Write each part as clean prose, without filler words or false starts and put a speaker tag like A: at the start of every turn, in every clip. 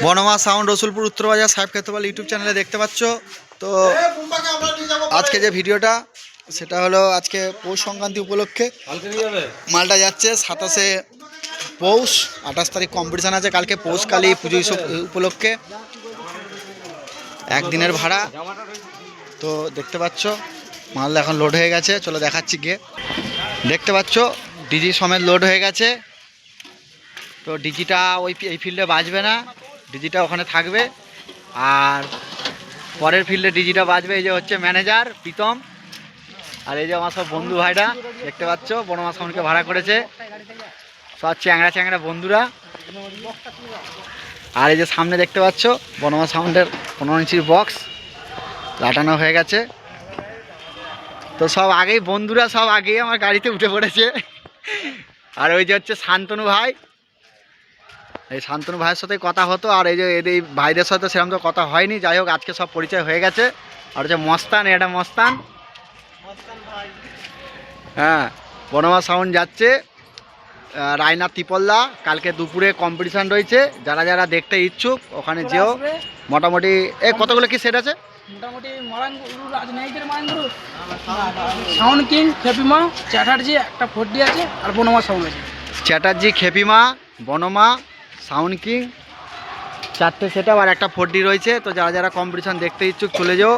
A: বনমা sound Rasulpur উত্তর বাজার সাহেব খেতোয়াল ইউটিউব চ্যানেলে দেখতে পাচ্ছ। তো আজকে যে ভিডিওটা সেটা হলো আজকে পৌষ সংক্রান্তি উপলক্ষে মালটা যাচ্ছে 27শে পৌষ, 28 তারিখ কম্পিটিশান আছে। কালকে পৌষকালী পুজো উপলক্ষে একদিনের ভাড়া। তো দেখতে পাচ্ছ মালটা এখন লোড হয়ে গেছে, চলো দেখাচ্ছি গিয়ে। দেখতে পাচ্ছ ডিজি সমেত লোড হয়ে গেছে। তো ডিজিটা এই ফিল্ডে বাজবে না, ডিজিটা ওখানে থাকবে। আর পরের ফিল্ডে ডিজিটা বাজবে। এই যে হচ্ছে ম্যানেজার প্রীতম, আর এই যে আমার সব বন্ধু ভাইরা দেখতে পাচ্ছ, বনমা সাউন্ডকে ভাড়া করেছে সব চ্যাংড়া চ্যাংড়া বন্ধুরা। আর এই যে সামনে দেখতে পাচ্ছ বনমা সাউন্ডের 15 ইঞ্চির বক্স লাটানো হয়ে গেছে। তো সব আগেই বন্ধুরা সব আগেই আমার গাড়িতে উঠে পড়েছে। আর ওই যে হচ্ছে শান্তনু ভাই, এই শান্তনু ভাইয়ের সাথে কথা হতো। আর এই যে এই ভাইদের সাথে সেরকম তো কথা হয়নি, যাই হোক আজকে সব পরিচয় হয়ে গেছে। আর হচ্ছে মস্তান, এটা মস্তান। হ্যাঁ, বনমা সাউন্ড যাচ্ছে রায়না তিপল্লা। কালকে দুপুরে কম্পিটিশান রয়েছে, যারা যারা দেখতে ইচ্ছুক ওখানে যেও। মোটামুটি কতগুলো কি সেট আছে?
B: মোটামুটি সাউন্ড কিং, খেপিমা, চ্যাটার্জি, একটা 4D আছে, আর বনমা সাউন্ড আছে।
A: Chatterjee, খেপিমা, বনমা, sound king, 4টে set up আর একটা 4D রয়েছে। তো যারা যারা কম্পিটিশান দেখতে ইচ্ছুক চলে যাও।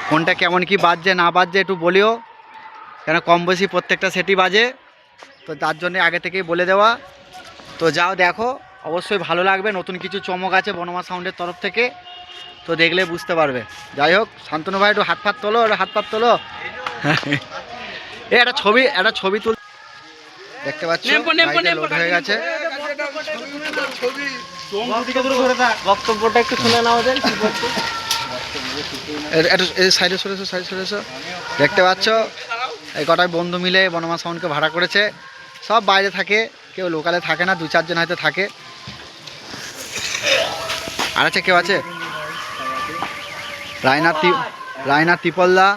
A: কোনটা কেমন কি বাজছে না বাজছে একটু বলিও, কেন কম বেশি প্রত্যেকটা সেটই বাজে। তো তার জন্য আগে থেকেই বলে দেওয়া। তো যাও দেখো, অবশ্যই ভালো লাগবে। নতুন কিছু চমক আছে বনমা সাউন্ডের তরফ থেকে, তো দেখলে বুঝতে পারবে। যাই হোক শান্তনু ভাই একটু হাত পাত তোলো, হাত পাত তোলো। একটা ছবি তুল। দেখতে পাচ্ছ লোড হয়ে গেছে।
B: বক্তব্যটা একটু শুনে নাও।
A: সাইডে সরেছো, সাইডে সরেছো। দেখতে পাচ্ছ এই কটাই বন্ধু মিলে বনমা সাউন্ডকে ভাড়া করেছে। সব বাইরে থাকে, কেউ লোকালে থাকে না, 2-4 জন হয়তো থাকে। আর আছে কেউ আছে রায়না তিপল্লা,